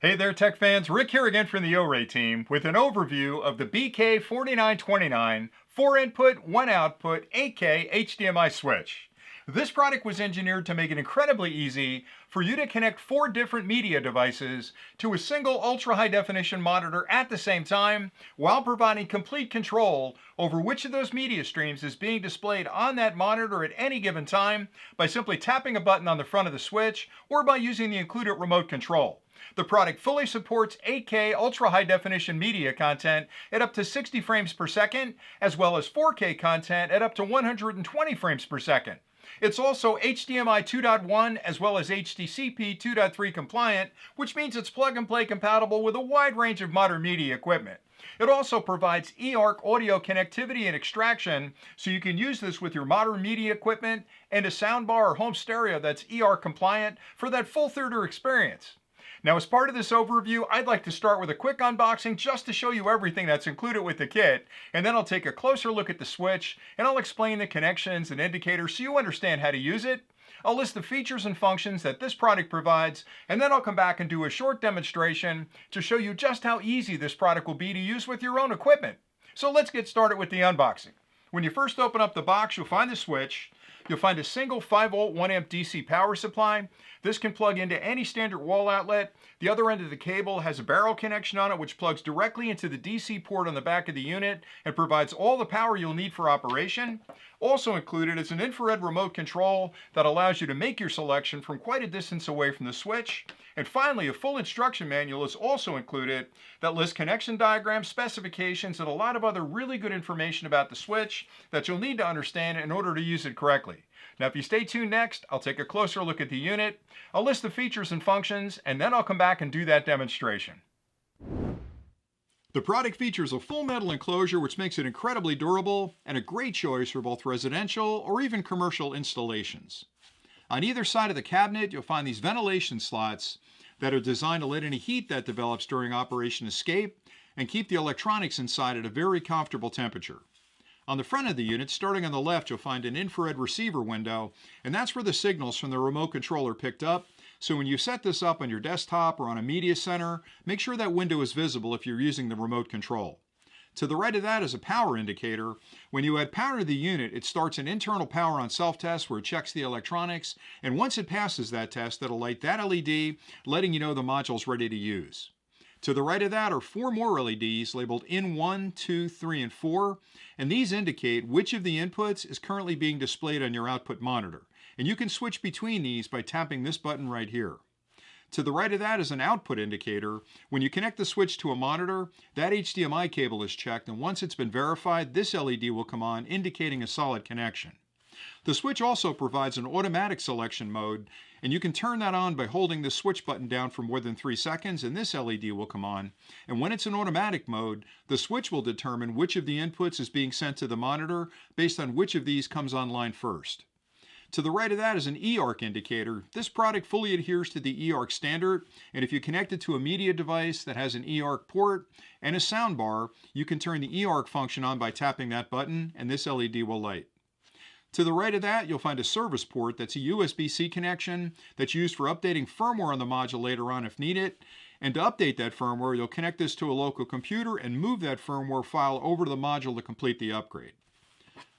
Hey there, tech fans. Rick here again from the OREI team with an overview of the BK4929 4 input, 1 output 8K HDMI switch. This product was engineered to make it incredibly easy for you to connect 4 different media devices to a single ultra-high definition monitor at the same time while providing complete control over which of those media streams is being displayed on that monitor at any given time by simply tapping a button on the front of the switch or by using the included remote control. The product fully supports 8K ultra high definition media content at up to 60 frames per second, as well as 4K content at up to 120 frames per second. It's also HDMI 2.1 as well as HDCP 2.3 compliant, which means it's plug and play compatible with a wide range of modern media equipment. It also provides eARC audio connectivity and extraction, so you can use this with your modern media equipment and a soundbar or home stereo that's eARC compliant for that full theater experience. Now, as part of this overview, I'd like to start with a quick unboxing just to show you everything that's included with the kit, and then I'll take a closer look at the switch, and I'll explain the connections and indicators so you understand how to use it. I'll list the features and functions that this product provides, and then I'll come back and do a short demonstration to show you just how easy this product will be to use with your own equipment. So let's get started with the unboxing. When you first open up the box, you'll find the switch. You'll find a single 5-volt 1-amp DC power supply. This can plug into any standard wall outlet. The other end of the cable has a barrel connection on it which plugs directly into the DC port on the back of the unit and provides all the power you'll need for operation. Also included is an infrared remote control that allows you to make your selection from quite a distance away from the switch. And finally, a full instruction manual is also included that lists connection diagrams, specifications, and a lot of other really good information about the switch that you'll need to understand in order to use it correctly. Now, if you stay tuned next, I'll take a closer look at the unit, I'll list the features and functions, and then I'll come back and do that demonstration. The product features a full metal enclosure which makes it incredibly durable and a great choice for both residential or even commercial installations. On either side of the cabinet, you'll find these ventilation slots that are designed to let any heat that develops during operation escape and keep the electronics inside at a very comfortable temperature. On the front of the unit, starting on the left, you'll find an infrared receiver window, and that's where the signals from the remote control are picked up. So when you set this up on your desktop or on a media center, make sure that window is visible if you're using the remote control. To the right of that is a power indicator. When you add power to the unit, it starts an internal power on self-test where it checks the electronics, and once it passes that test, it'll light that LED, letting you know the module's ready to use. To the right of that are 4 more LEDs labeled in 1, 2, 3, and 4, and these indicate which of the inputs is currently being displayed on your output monitor. And you can switch between these by tapping this button right here. To the right of that is an output indicator. When you connect the switch to a monitor, that HDMI cable is checked, and once it's been verified, this LED will come on, indicating a solid connection. The switch also provides an automatic selection mode, and you can turn that on by holding the switch button down for more than 3 seconds, and this LED will come on. And when it's in automatic mode, the switch will determine which of the inputs is being sent to the monitor based on which of these comes online first. To the right of that is an eARC indicator. This product fully adheres to the eARC standard, and if you connect it to a media device that has an eARC port and a soundbar, you can turn the eARC function on by tapping that button, and this LED will light. To the right of that, you'll find a service port that's a USB-C connection that's used for updating firmware on the module later on if needed. And to update that firmware, you'll connect this to a local computer and move that firmware file over to the module to complete the upgrade.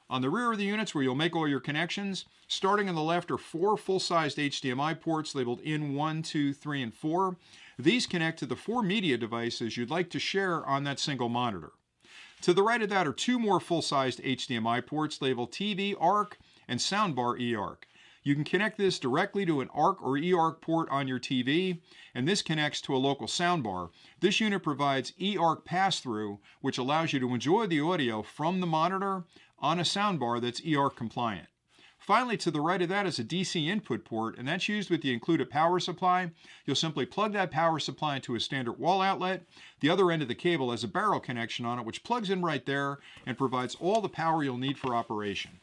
On the rear of the units where you'll make all your connections, starting on the left are 4 full-sized HDMI ports labeled in 1, 2, 3, and 4. These connect to the 4 media devices you'd like to share on that single monitor. To the right of that are 2 more full-sized HDMI ports labeled TV ARC and Soundbar eARC. You can connect this directly to an ARC or eARC port on your TV, and this connects to a local soundbar. This unit provides eARC pass-through, which allows you to enjoy the audio from the monitor on a soundbar that's eARC compliant. Finally, to the right of that is a DC input port, and that's used with the included power supply. You'll simply plug that power supply into a standard wall outlet. The other end of the cable has a barrel connection on it, which plugs in right there and provides all the power you'll need for operation.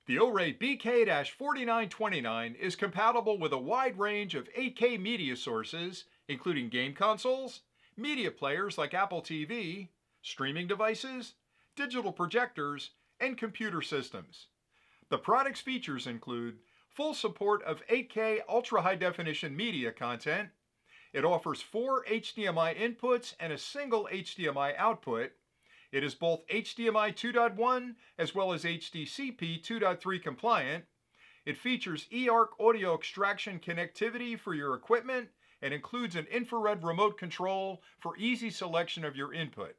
The OREI BK-4929 is compatible with a wide range of 8K media sources, including game consoles, media players like Apple TV, streaming devices, digital projectors, and computer systems. The product's features include full support of 8K ultra high definition media content, It offers 4 HDMI inputs and a single HDMI output. It is both HDMI 2.1 as well as HDCP 2.3 compliant. It features eARC audio extraction connectivity for your equipment and includes an infrared remote control for easy selection of your input.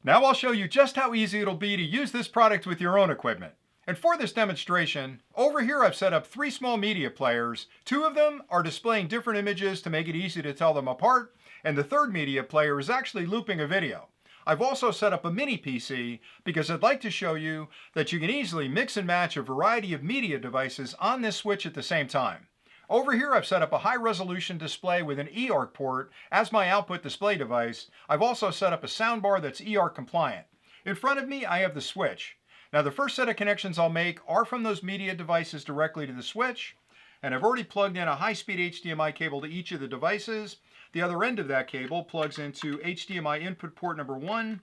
Now I'll show you just how easy it'll be to use this product with your own equipment. And for this demonstration, over here I've set up 3 small media players. 2 of them are displaying different images to make it easy to tell them apart, and the third media player is actually looping a video. I've also set up a mini PC because I'd like to show you that you can easily mix and match a variety of media devices on this switch at the same time. Over here I've set up a high resolution display with an eARC port as my output display device. I've also set up a soundbar that's eARC compliant. In front of me I have the switch. Now the first set of connections I'll make are from those media devices directly to the switch, and I've already plugged in a high-speed HDMI cable to each of the devices. The other end of that cable plugs into HDMI input port number 1,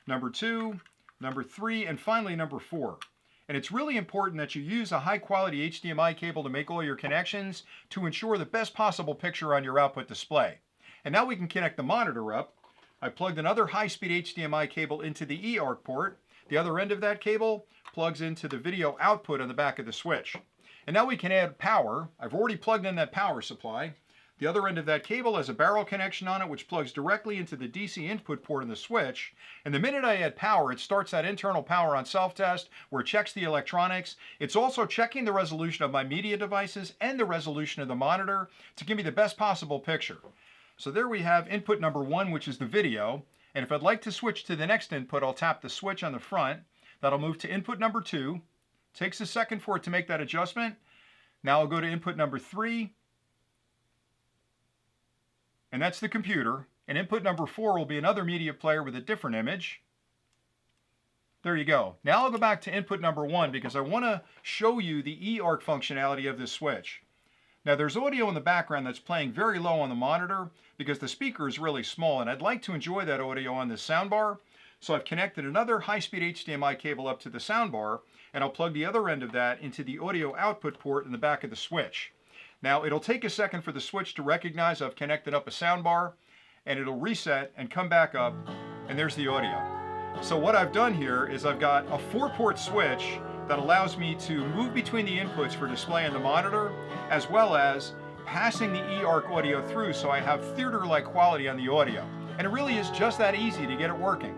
number 2, number 3, and finally number 4. And it's really important that you use a high-quality HDMI cable to make all your connections to ensure the best possible picture on your output display. And now we can connect the monitor up. I plugged another high-speed HDMI cable into the eARC port. The other end of that cable plugs into the video output on the back of the switch. And now we can add power. I've already plugged in that power supply. The other end of that cable has a barrel connection on it which plugs directly into the DC input port in the switch. And the minute I add power, it starts that internal power on self-test where it checks the electronics. It's also checking the resolution of my media devices and the resolution of the monitor to give me the best possible picture. So there we have input number 1, which is the video. And if I'd like to switch to the next input, I'll tap the switch on the front. That'll move to input number 2. Takes a second for it to make that adjustment. Now I'll go to input number 3. And that's the computer. And input number 4 will be another media player with a different image. There you go. Now I'll go back to input number 1 because I want to show you the eARC functionality of this switch. Now there's audio in the background that's playing very low on the monitor because the speaker is really small, and I'd like to enjoy that audio on this soundbar. So I've connected another high-speed HDMI cable up to the soundbar, and I'll plug the other end of that into the audio output port in the back of the switch. Now it'll take a second for the switch to recognize I've connected up a soundbar, and it'll reset and come back up, and there's the audio. So what I've done here is I've got a 4-port switch that allows me to move between the inputs for display on the monitor, as well as passing the eARC audio through so I have theater-like quality on the audio. And it really is just that easy to get it working.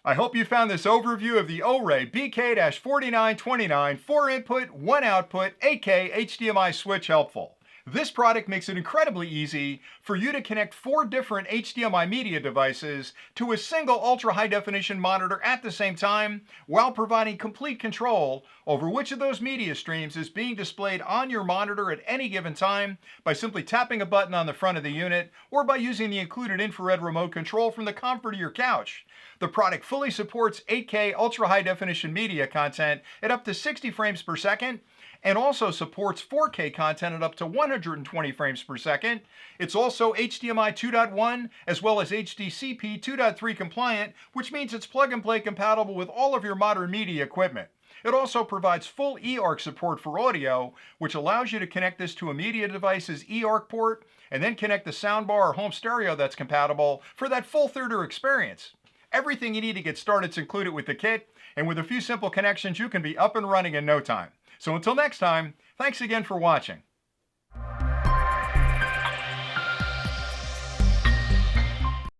I hope you found this overview of the OREI BK-4929 4-input, 1-output 8K HDMI switch helpful. This product makes it incredibly easy for you to connect 4 different HDMI media devices to a single ultra-high definition monitor at the same time, while providing complete control over which of those media streams is being displayed on your monitor at any given time by simply tapping a button on the front of the unit or by using the included infrared remote control from the comfort of your couch. The product fully supports 8K ultra-high definition media content at up to 60 frames per second, and also supports 4K content at up to 120 frames per second. It's also HDMI 2.1 as well as HDCP 2.3 compliant, which means it's plug and play compatible with all of your modern media equipment. It also provides full eARC support for audio, which allows you to connect this to a media device's eARC port and then connect the soundbar or home stereo that's compatible for that full theater experience. Everything you need to get started is included with the kit, and with a few simple connections you can be up and running in no time. So until next time, thanks again for watching.